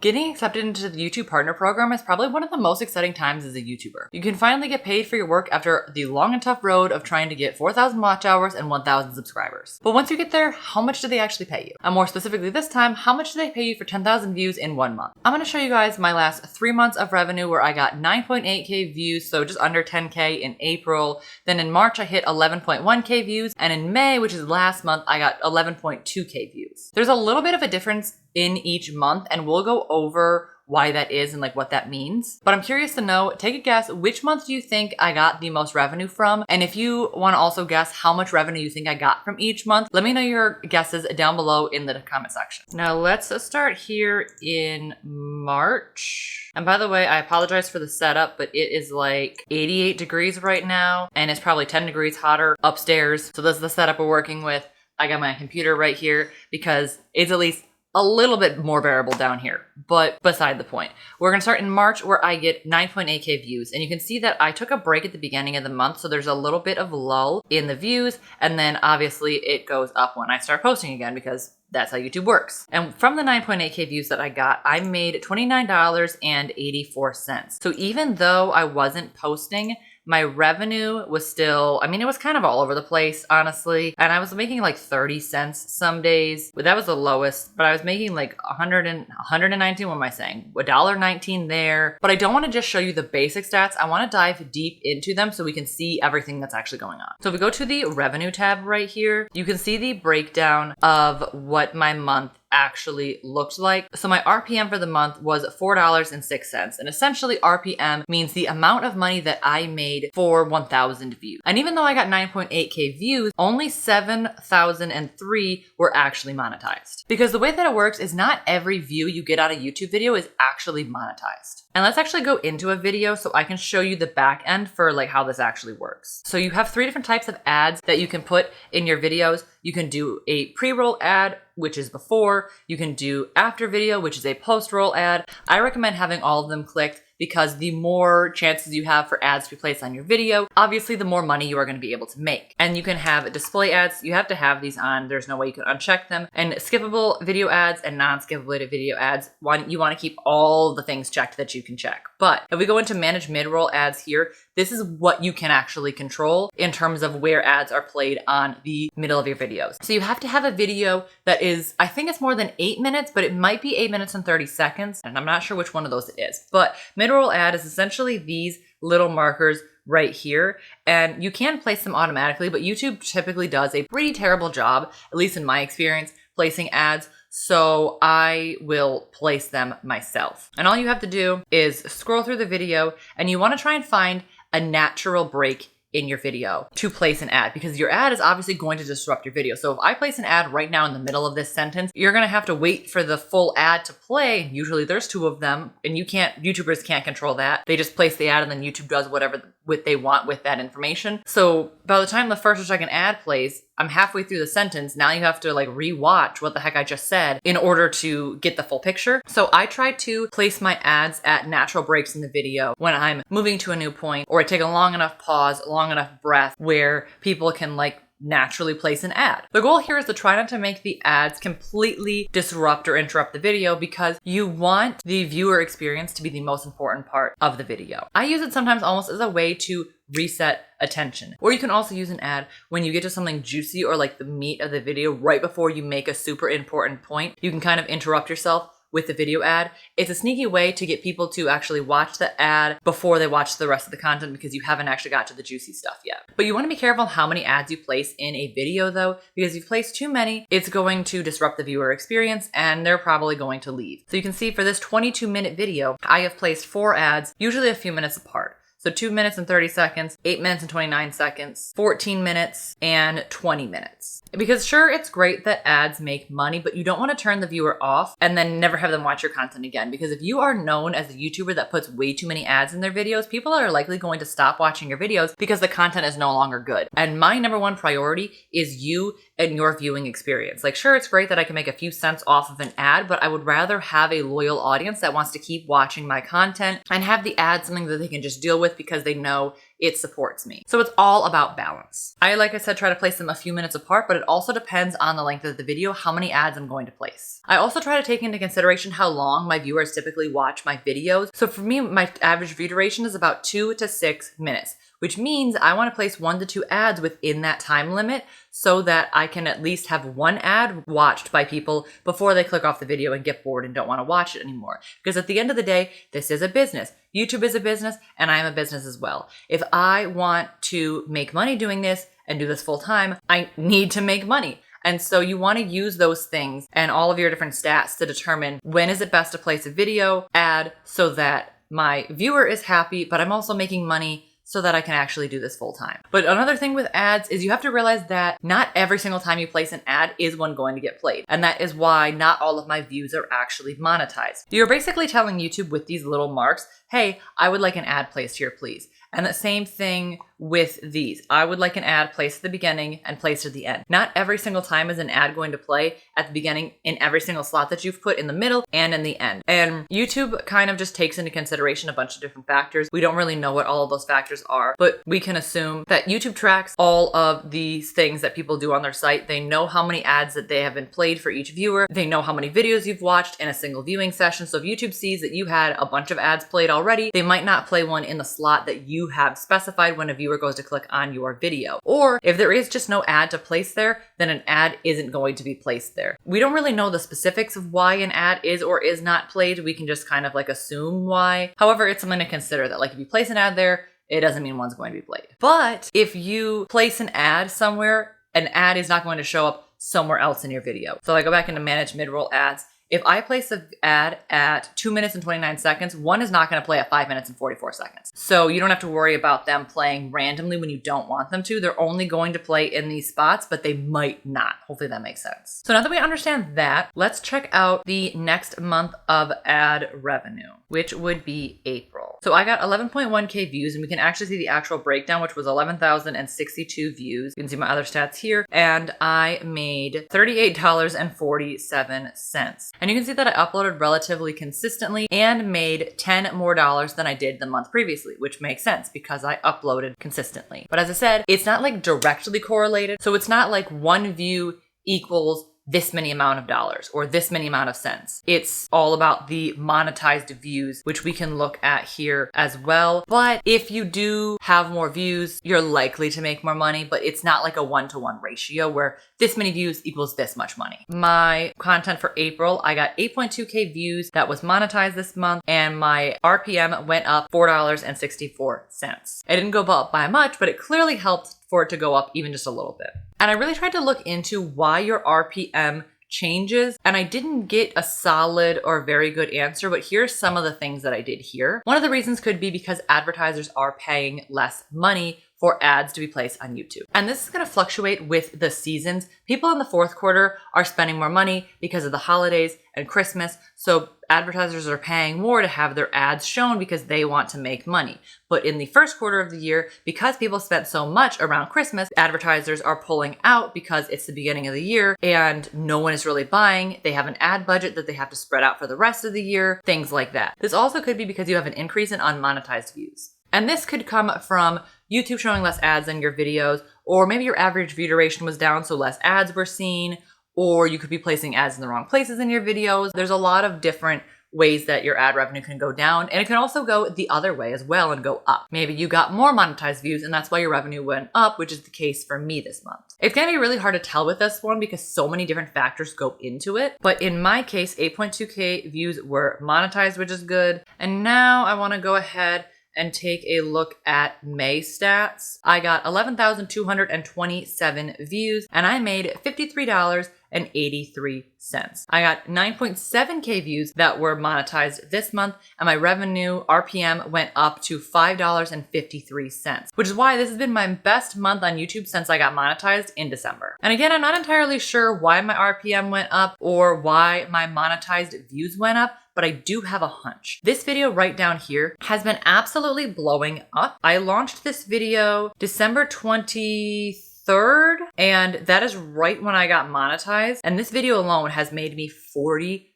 Getting accepted into the YouTube Partner Program is probably one of the most exciting times as a YouTuber. You can finally get paid for your work after the long and tough road of trying to get 4,000 watch hours and 1,000 subscribers. But once you get there, how much do they actually pay you? And more specifically this time, how much do they pay you for 10,000 views in 1 month? I'm going to show you guys my last 3 months of revenue where I got 9.8k views, so just under 10k in April. Then in March, I hit 11.1k views. And in May, which is last month, I got 11.2k views. There's a little bit of a difference in each month, and we'll go over why that is and like what that means. But I'm curious to know, take a guess, which month do you think I got the most revenue from? And if you want to also guess how much revenue you think I got from each month, let me know your guesses down below in the comment section. Now let's start here in March. And by the way, I apologize for the setup, but it is like 88 degrees right now, and it's probably 10 degrees hotter upstairs. So this is the setup we're working with. I got my computer right here because it's at least a little bit more bearable down here, but beside the point. We're gonna start in March where I get 9.8k views, and you can see that I took a break at the beginning of the month, so there's a little bit of lull in the views, and then obviously it goes up when I start posting again because that's how YouTube works. And from the 9.8k views that I got, I made $29.84. So even though I wasn't posting, my revenue was still, I mean, it was kind of all over the place, honestly. And I was making like 30 cents some days, but that was the lowest. But I was making like 119, what am I saying? $1.19 there. But I don't want to just show you the basic stats. I want to dive deep into them so we can see everything that's actually going on. So if we go to the revenue tab right here, you can see the breakdown of what my month actually looked like. So my RPM for the month was $4.06. And essentially RPM means the amount of money that I made for 1,000 views. And even though I got 9.8k views, only 7,003 were actually monetized. Because the way that it works is not every view you get on a YouTube video is actually monetized. And let's actually go into a video so I can show you the back end for like how this actually works. So you have 3 different types of ads that you can put in your videos. You can do a pre-roll ad, which is before. You can do after video, which is a post-roll ad. I recommend having all of them clicked because the more chances you have for ads to be placed on your video, obviously the more money you are going to be able to make. And you can have display ads. You have to have these on. There's no way you can uncheck them. And skippable video ads and non-skippable video ads, you want to keep all the things checked that you can check. But if we go into manage mid-roll ads here, this is what you can actually control in terms of where ads are played on the middle of your videos. So you have to have a video that is, I think it's more than 8 minutes, but it might be 8 minutes and 30 seconds. And I'm not sure which one of those it is. But mid-roll ad is essentially these little markers right here. And you can place them automatically, but YouTube typically does a pretty terrible job, at least in my experience, placing ads. So I will place them myself. And all you have to do is scroll through the video, and you want to try and find a natural break in your video to place an ad, because your ad is obviously going to disrupt your video. So if I place an ad right now in the middle of this sentence, you're going to have to wait for the full ad to play. Usually there's 2 of them, and YouTubers can't control that. They just place the ad and then YouTube does whatever they want with that information. So by the time the first or second ad plays, I'm halfway through the sentence. Now you have to like rewatch what the heck I just said in order to get the full picture. So I try to place my ads at natural breaks in the video when I'm moving to a new point, or I take a long enough pause, long enough breath where people can like naturally place an ad. The goal here is to try not to make the ads completely disrupt or interrupt the video, because you want the viewer experience to be the most important part of the video. I use it sometimes almost as a way to reset attention. Or you can also use an ad when you get to something juicy or like the meat of the video right before you make a super important point. You can kind of interrupt yourself with the video ad. It's a sneaky way to get people to actually watch the ad before they watch the rest of the content, because you haven't actually got to the juicy stuff yet. But you want to be careful how many ads you place in a video though, because if you place too many, it's going to disrupt the viewer experience and they're probably going to leave. So you can see for this 22-minute video, I have placed 4 ads, usually a few minutes apart. So 2 minutes and 30 seconds, 8 minutes and 29 seconds, 14 minutes, and 20 minutes. Because sure, it's great that ads make money, but you don't want to turn the viewer off and then never have them watch your content again. Because if you are known as a YouTuber that puts way too many ads in their videos, people are likely going to stop watching your videos because the content is no longer good. And my #1 priority is you and your viewing experience. Like, sure, it's great that I can make a few cents off of an ad, but I would rather have a loyal audience that wants to keep watching my content and have the ad something that they can just deal with because they know it supports me. So it's all about balance. Like I said, try to place them a few minutes apart, but it also depends on the length of the video, how many ads I'm going to place. I also try to take into consideration how long my viewers typically watch my videos. So for me, my average view duration is about 2 to 6 minutes, which means I want to place 1 to 2 ads within that time limit so that I can at least have one ad watched by people before they click off the video and get bored and don't want to watch it anymore. Because at the end of the day, this is a business. YouTube is a business and I am a business as well. If I want to make money doing this and do this full time, I need to make money. And so you want to use those things and all of your different stats to determine when is it best to place a video ad so that my viewer is happy, but I'm also making money so that I can actually do this full time. But another thing with ads is you have to realize that not every single time you place an ad is one going to get played. And that is why not all of my views are actually monetized. You're basically telling YouTube with these little marks, hey, I would like an ad placed here, please. And the same thing with these. I would like an ad placed at the beginning and placed at the end. Not every single time is an ad going to play at the beginning in every single slot that you've put in the middle and in the end. And YouTube kind of just takes into consideration a bunch of different factors. We don't really know what all of those factors are, but we can assume that YouTube tracks all of these things that people do on their site. They know how many ads that they have been played for each viewer. They know how many videos you've watched in a single viewing session. So if YouTube sees that you had a bunch of ads played already, they might not play one in the slot that you have specified when a viewer goes to click on your video. Or if there is just no ad to place there, then an ad isn't going to be placed there. We don't really know the specifics of why an ad is or is not played. We can just kind of like assume why. However, it's something to consider that like if you place an ad there, it doesn't mean one's going to be played. But if you place an ad somewhere, an ad is not going to show up somewhere else in your video. So I go back into manage mid-roll ads. If I place an ad at 2 minutes and 29 seconds, one is not going to play at 5 minutes and 44 seconds. So you don't have to worry about them playing randomly when you don't want them to. They're only going to play in these spots, but they might not. Hopefully that makes sense. So now that we understand that, let's check out the next month of ad revenue, which would be April. So I got 11.1K views, and we can actually see the actual breakdown, which was 11,062 views. You can see my other stats here. And I made $38.47. And you can see that I uploaded relatively consistently and made $10 more than I did the month previously, which makes sense because I uploaded consistently. But as I said, it's not like directly correlated. So it's not like one view equals this many amount of dollars or this many amount of cents. It's all about the monetized views, which we can look at here as well. But if you do have more views, you're likely to make more money, but it's not like a 1-to-1 ratio where this many views equals this much money. My content for April, I got 8.2K views that was monetized this month, and my RPM went up $4.64. It didn't go up by much, but it clearly helped for it to go up even just a little bit. And I really tried to look into why your RPM changes, and I didn't get a solid or very good answer, but here's some of the things that I did here. One of the reasons could be because advertisers are paying less money for ads to be placed on YouTube. And this is going to fluctuate with the seasons. People in the fourth quarter are spending more money because of the holidays and Christmas. So advertisers are paying more to have their ads shown because they want to make money. But in the first quarter of the year, because people spent so much around Christmas, advertisers are pulling out because it's the beginning of the year and no one is really buying. They have an ad budget that they have to spread out for the rest of the year, things like that. This also could be because you have an increase in unmonetized views. And this could come from YouTube showing less ads in your videos, or maybe your average view duration was down, so less ads were seen, or you could be placing ads in the wrong places in your videos. There's a lot of different ways that your ad revenue can go down, and it can also go the other way as well and go up. Maybe you got more monetized views and that's why your revenue went up, which is the case for me this month. It's gonna be really hard to tell with this one because so many different factors go into it. But in my case, 8.2K views were monetized, which is good. And now I wanna go ahead and take a look at May stats. I got 11,227 views and I made $53.83. I got 9.7K views that were monetized this month, and my revenue RPM went up to $5.53, which is why this has been my best month on YouTube since I got monetized in December. And again, I'm not entirely sure why my RPM went up or why my monetized views went up, but I do have a hunch. This video right down here has been absolutely blowing up. I launched this video December 23rd, and that is right when I got monetized. And this video alone has made me $40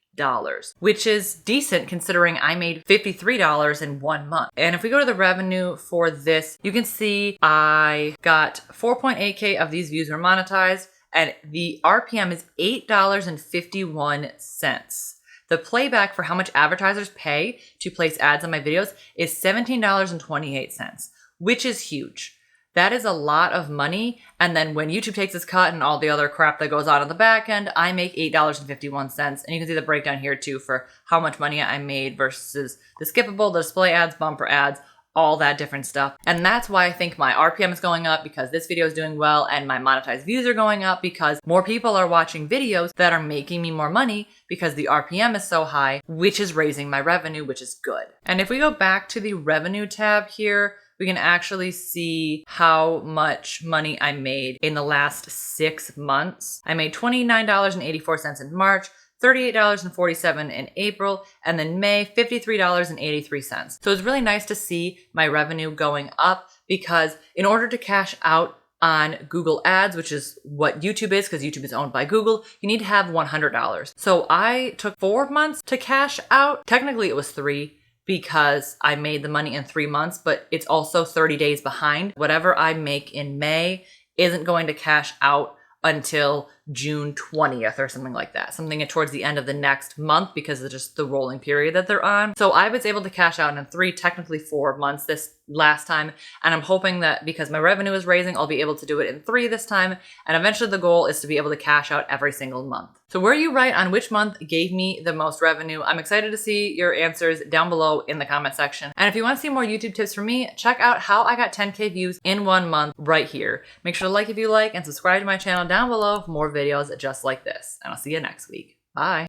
which is decent considering I made $53 in 1 month. And if we go to the revenue for this, you can see I got 4.8K of these views were monetized, and the RPM is $8.51. The playback for how much advertisers pay to place ads on my videos is $17.28, which is huge. That is a lot of money. And then when YouTube takes its cut and all the other crap that goes on in the back end, I make $8.51. And you can see the breakdown here too for how much money I made versus the skippable, the display ads, bumper ads, all that different stuff. And that's why I think my RPM is going up, because this video is doing well, and my monetized views are going up because more people are watching videos that are making me more money because the RPM is so high, which is raising my revenue, which is good. And if we go back to the revenue tab here, we can actually see how much money I made in the last 6 months. I made $29.84 in March, $38.47 in April, and then May, $53.83. So it's really nice to see my revenue going up, because in order to cash out on Google Ads, which is what YouTube is, because YouTube is owned by Google, you need to have $100. So I took 4 months to cash out. Technically it was 3, because I made the money in 3 months, but it's also 30 days behind. Whatever I make in May isn't going to cash out until June 20th or something like that. Something towards the end of the next month, because of just the rolling period that they're on. So I was able to cash out in 3, technically 4 months this last time. And I'm hoping that because my revenue is raising, I'll be able to do it in 3 this time. And eventually the goal is to be able to cash out every single month. So were you right on which month gave me the most revenue? I'm excited to see your answers down below in the comment section. And if you want to see more YouTube tips from me, check out how I got 10K views in 1 month right here. Make sure to like if you like, and subscribe to my channel down below for more videos just like this. And I'll see you next week. Bye.